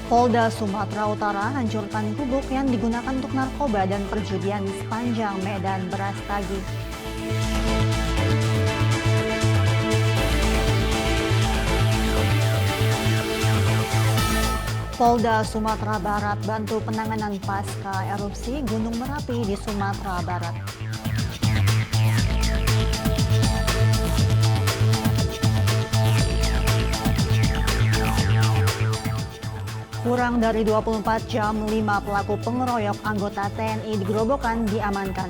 Polda Sumatera Utara hancurkan gubuk yang digunakan untuk narkoba dan perjudian di sepanjang Medan Brastagi. Polda Sumatera Barat bantu penanganan pasca erupsi Gunung Merapi di Sumatera Barat. Kurang dari 24 jam, 5 pelaku pengeroyok anggota TNI di Gerobokan diamankan.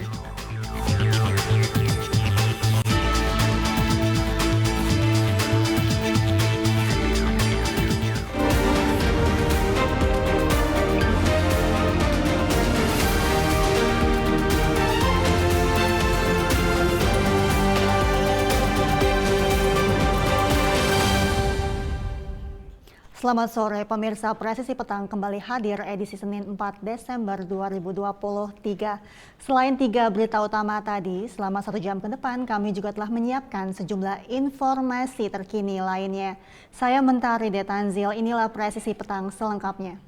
Selamat sore pemirsa, Presisi Petang kembali hadir edisi Senin 4 Desember 2023. Selain 3 berita utama tadi, selama 1 jam ke depan kami juga telah menyiapkan sejumlah informasi terkini lainnya. Saya Mentari Detanzil, inilah Presisi Petang selengkapnya.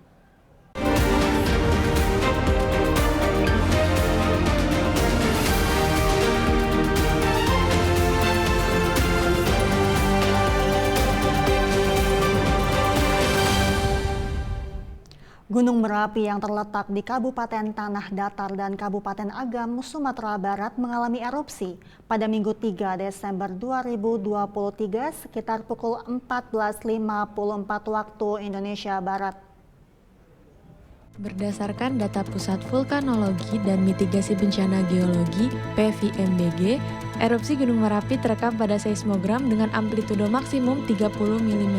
Gunung Merapi yang terletak di Kabupaten Tanah Datar dan Kabupaten Agam, Sumatera Barat mengalami erupsi pada Minggu 3 Desember 2023 sekitar pukul 14.54 waktu Indonesia Barat. Berdasarkan data Pusat Vulkanologi dan Mitigasi Bencana Geologi (PVMBG), erupsi Gunung Merapi terekam pada seismogram dengan amplitudo maksimum 30 mm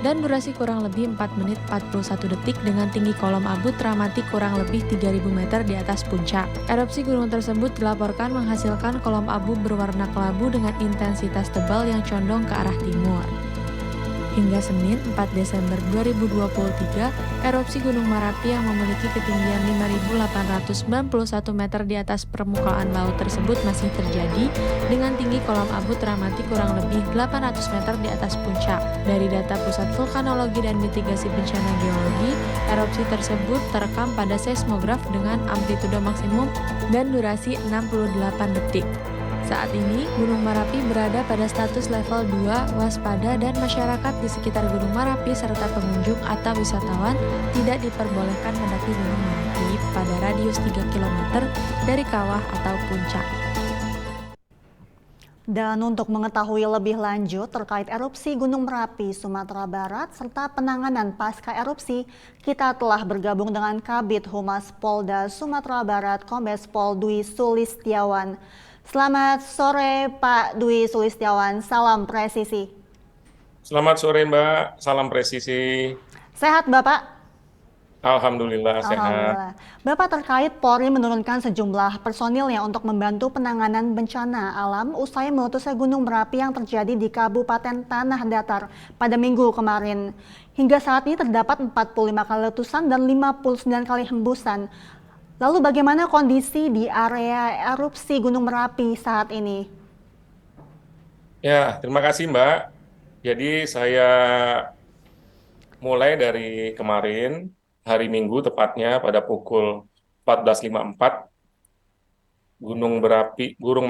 dan durasi kurang lebih 4 menit 41 detik dengan tinggi kolom abu teramati kurang lebih 3.000 meter di atas puncak. Erupsi gunung tersebut dilaporkan menghasilkan kolom abu berwarna kelabu dengan intensitas tebal yang condong ke arah timur. Hingga Senin 4 Desember 2023, erupsi Gunung Merapi yang memiliki ketinggian 5.891 meter di atas permukaan laut tersebut masih terjadi dengan tinggi kolom abu teramati kurang lebih 800 meter di atas puncak. Dari data Pusat Vulkanologi dan Mitigasi Bencana Geologi, erupsi tersebut terekam pada seismograf dengan amplitudo maksimum dan durasi 68 detik. Saat ini, Gunung Merapi berada pada status level 2 waspada dan masyarakat di sekitar Gunung Merapi serta pengunjung atau wisatawan tidak diperbolehkan mendaki Gunung Merapi pada radius 3 km dari kawah atau puncak. Dan untuk mengetahui lebih lanjut terkait erupsi Gunung Merapi, Sumatera Barat, serta penanganan pasca erupsi, kita telah bergabung dengan Kabid Humas Polda Sumatera Barat, Kombes Pol Dwi Sulistiawan. Selamat sore Pak Dwi Sulistiawan, salam presisi. Selamat sore Mbak, salam presisi. Sehat Bapak? Alhamdulillah sehat. Alhamdulillah. Bapak, terkait Polri menurunkan sejumlah personilnya untuk membantu penanganan bencana alam usai meletusnya Gunung Merapi yang terjadi di Kabupaten Tanah Datar pada Minggu kemarin. Hingga saat ini terdapat 45 kali letusan dan 59 kali hembusan. Lalu bagaimana kondisi di area erupsi Gunung Merapi saat ini? Ya, terima kasih Mbak. Jadi saya mulai dari kemarin, hari Minggu tepatnya pada pukul 14.54, Gunung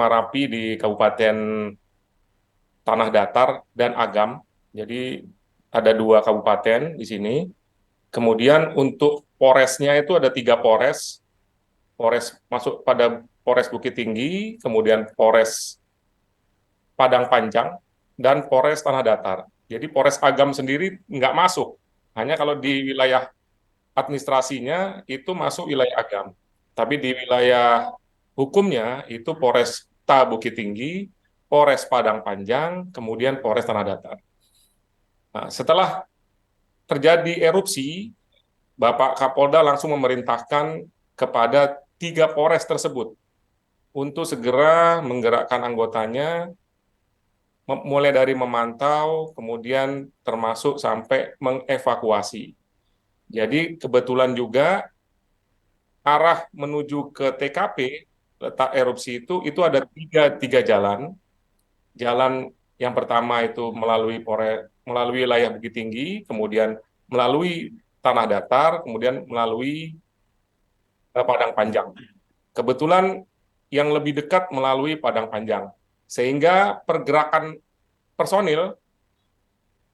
Merapi di Kabupaten Tanah Datar dan Agam. Jadi ada 2 kabupaten di sini. Kemudian untuk Polresnya itu ada 3 Polres. Polres masuk pada Polres Bukit Tinggi, kemudian Polres Padang Panjang, dan Polres Tanah Datar. Jadi Polres Agam sendiri nggak masuk, hanya kalau di wilayah administrasinya itu masuk wilayah Agam. Tapi di wilayah hukumnya itu Polres Bukit Tinggi, Polres Padang Panjang, kemudian Polres Tanah Datar. Nah, setelah terjadi erupsi, Bapak Kapolda langsung memerintahkan kepada 3 Polres tersebut untuk segera menggerakkan anggotanya, mulai dari memantau, kemudian termasuk sampai mengevakuasi. Jadi kebetulan juga arah menuju ke TKP letak erupsi itu ada tiga jalan. Jalan yang pertama itu melalui wilayah Bukit Tinggi, kemudian melalui tanah datar, kemudian melalui Padang Panjang. Kebetulan yang lebih dekat melalui Padang Panjang, sehingga pergerakan personil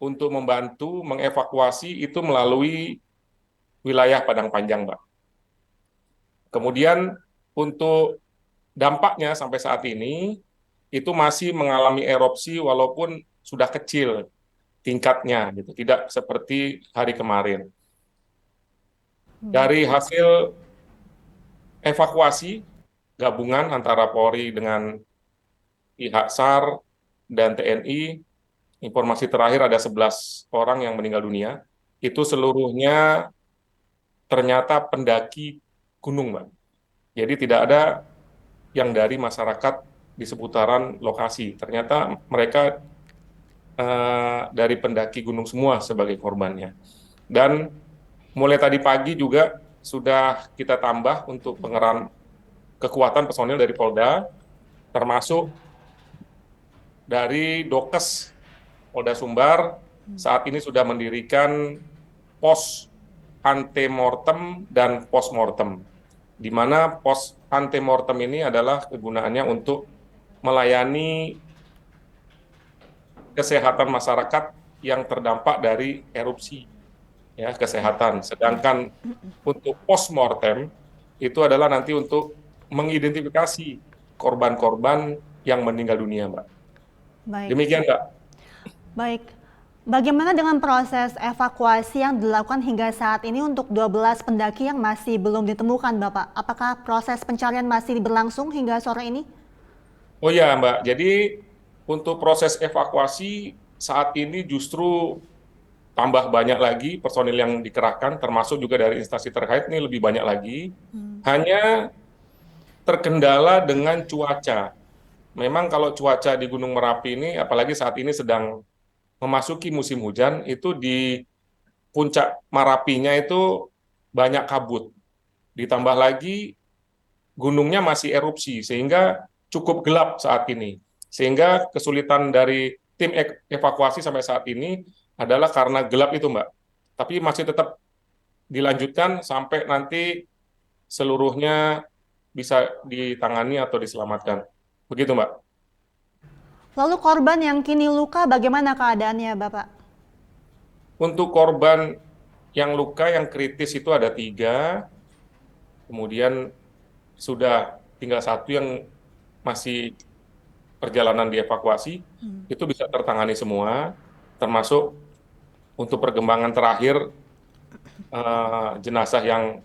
untuk membantu mengevakuasi itu melalui wilayah Padang Panjang, Mbak. Kemudian untuk dampaknya sampai saat ini itu masih mengalami erupsi walaupun sudah kecil tingkatnya, gitu, tidak seperti hari kemarin. Dari hasil evakuasi gabungan antara Polri dengan pihak SAR dan TNI, informasi terakhir ada 11 orang yang meninggal dunia. Itu seluruhnya ternyata pendaki gunung, Mbak. Jadi tidak ada yang dari masyarakat di seputaran lokasi. Ternyata mereka dari pendaki gunung semua sebagai korbannya. Dan mulai tadi pagi juga sudah kita tambah untuk pengerahan kekuatan personil dari Polda, termasuk dari Dokes Polda Sumbar, saat ini sudah mendirikan pos antemortem dan postmortem, di mana pos antemortem ini adalah kegunaannya untuk melayani kesehatan masyarakat yang terdampak dari erupsi, ya, kesehatan. Sedangkan untuk postmortem itu adalah nanti untuk mengidentifikasi korban-korban yang meninggal dunia, Mbak. Baik, Demikian, Mbak. baik. Bagaimana dengan proses evakuasi yang dilakukan hingga saat ini untuk 12 pendaki yang masih belum ditemukan, Bapak? Apakah proses pencarian masih berlangsung hingga sore ini? Oh ya, Mbak. Jadi untuk proses evakuasi saat ini justru tambah banyak lagi personil yang dikerahkan, termasuk juga dari instansi terkait ini lebih banyak lagi. Hanya terkendala dengan cuaca. Memang kalau cuaca di Gunung Merapi ini, apalagi saat ini sedang memasuki musim hujan, itu di puncak Marapinya itu banyak kabut. Ditambah lagi gunungnya masih erupsi, sehingga cukup gelap saat ini. Sehingga kesulitan dari tim evakuasi sampai saat ini adalah karena gelap itu, Mbak. Tapi masih tetap dilanjutkan sampai nanti seluruhnya bisa ditangani atau diselamatkan. Begitu, Mbak. Lalu korban yang kini luka bagaimana keadaannya, Bapak? Untuk korban yang luka, yang kritis itu ada 3, kemudian sudah tinggal 1 yang masih perjalanan dievakuasi, itu bisa tertangani semua, termasuk untuk perkembangan terakhir jenazah yang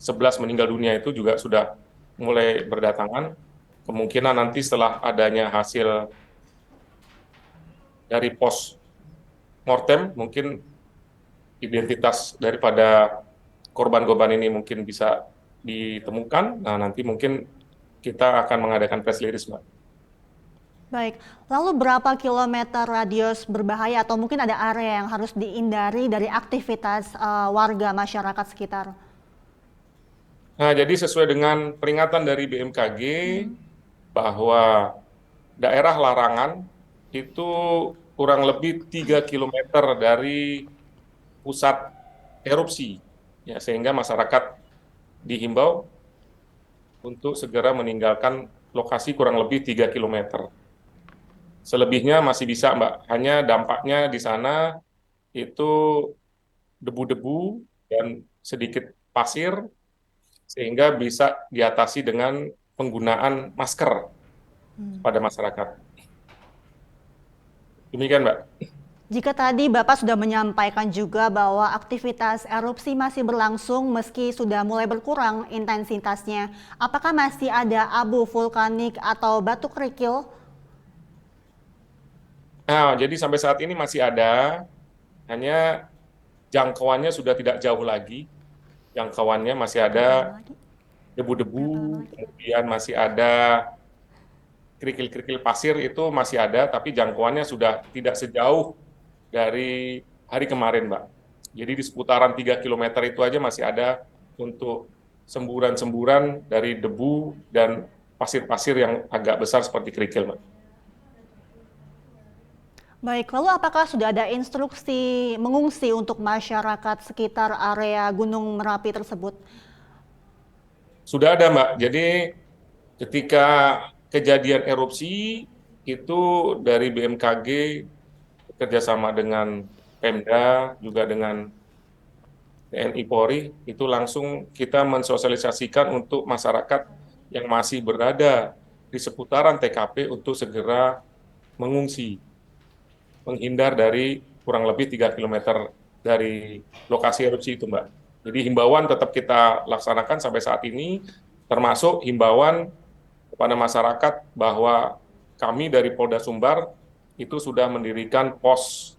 11 meninggal dunia itu juga sudah mulai berdatangan. Kemungkinan nanti setelah adanya hasil dari pos mortem, mungkin identitas daripada korban-korban ini mungkin bisa ditemukan. Nah, nanti mungkin kita akan mengadakan press release, Mbak. Baik, lalu berapa kilometer radius berbahaya atau mungkin ada area yang harus dihindari dari aktivitas warga masyarakat sekitar? Nah, jadi sesuai dengan peringatan dari BMKG bahwa daerah larangan itu kurang lebih 3 kilometer dari pusat erupsi, ya, sehingga masyarakat dihimbau untuk segera meninggalkan lokasi kurang lebih 3 kilometer. Selebihnya masih bisa, Mbak. Hanya dampaknya di sana itu debu-debu dan sedikit pasir, sehingga bisa diatasi dengan penggunaan masker pada masyarakat. Demikian, Mbak. Jika tadi Bapak sudah menyampaikan juga bahwa aktivitas erupsi masih berlangsung meski sudah mulai berkurang intensitasnya, apakah masih ada abu vulkanik atau batu kerikil? Nah, jadi sampai saat ini masih ada, hanya jangkauannya sudah tidak jauh lagi. Jangkauannya masih ada debu-debu, kemudian masih ada kerikil-kerikil pasir, itu masih ada, tapi jangkauannya sudah tidak sejauh dari hari kemarin, Mbak. Jadi di seputaran 3 kilometer itu aja masih ada untuk semburan-semburan dari debu dan pasir-pasir yang agak besar seperti kerikil, Mbak. Baik, lalu apakah sudah ada instruksi mengungsi untuk masyarakat sekitar area Gunung Merapi tersebut? Sudah ada, Mbak. Jadi ketika kejadian erupsi itu dari BMKG bekerjasama dengan Pemda juga dengan TNI Polri itu langsung kita mensosialisasikan untuk masyarakat yang masih berada di seputaran TKP untuk segera mengungsi, menghindar dari kurang lebih 3 kilometer dari lokasi erupsi itu, Mbak. Jadi himbauan tetap kita laksanakan sampai saat ini, termasuk himbauan kepada masyarakat bahwa kami dari Polda Sumbar itu sudah mendirikan pos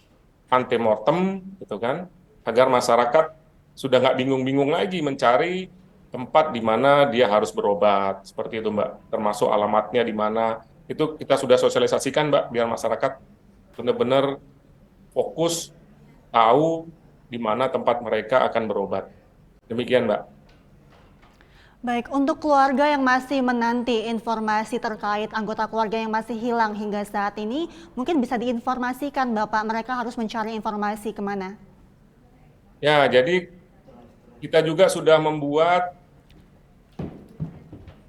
antemortem, gitu kan, agar masyarakat sudah nggak bingung-bingung lagi mencari tempat di mana dia harus berobat, seperti itu, Mbak. Termasuk alamatnya di mana, itu kita sudah sosialisasikan, Mbak, biar masyarakat benar-benar fokus tahu di mana tempat mereka akan berobat. Demikian, Mbak. Baik, untuk keluarga yang masih menanti informasi terkait anggota keluarga yang masih hilang hingga saat ini, mungkin bisa diinformasikan Bapak, mereka harus mencari informasi kemana? Ya, jadi kita juga sudah membuat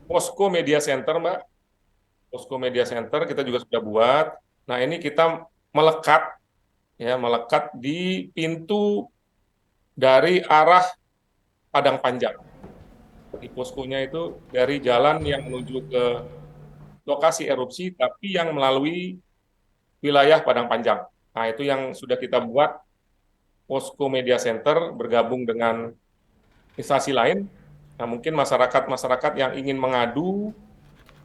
posko media center, Mbak. Posko media center kita juga sudah buat. Nah, ini kita melekat, ya, melekat di pintu dari arah Padang Panjang. Di poskonya itu dari jalan yang menuju ke lokasi erupsi, tapi yang melalui wilayah Padang Panjang. Nah, itu yang sudah kita buat posko media center bergabung dengan instansi lain. Nah, mungkin masyarakat-masyarakat yang ingin mengadu,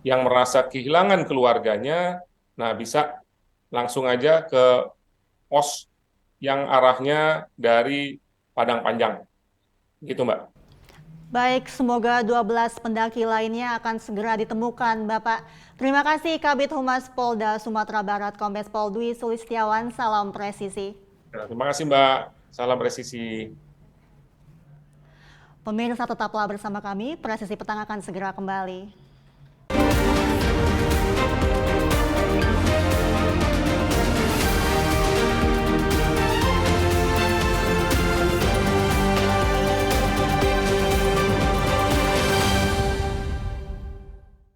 yang merasa kehilangan keluarganya, nah bisa langsung aja ke pos yang arahnya dari Padang Panjang. Gitu, Mbak. Baik, semoga 12 pendaki lainnya akan segera ditemukan, Bapak. Terima kasih Kabid Humas Polda Sumatera Barat, Kombes Pol Dwi Sulistiawan. Salam presisi. Nah, terima kasih, Mbak. Salam presisi. Pemirsa tetaplah bersama kami, Presisi Petang akan segera kembali.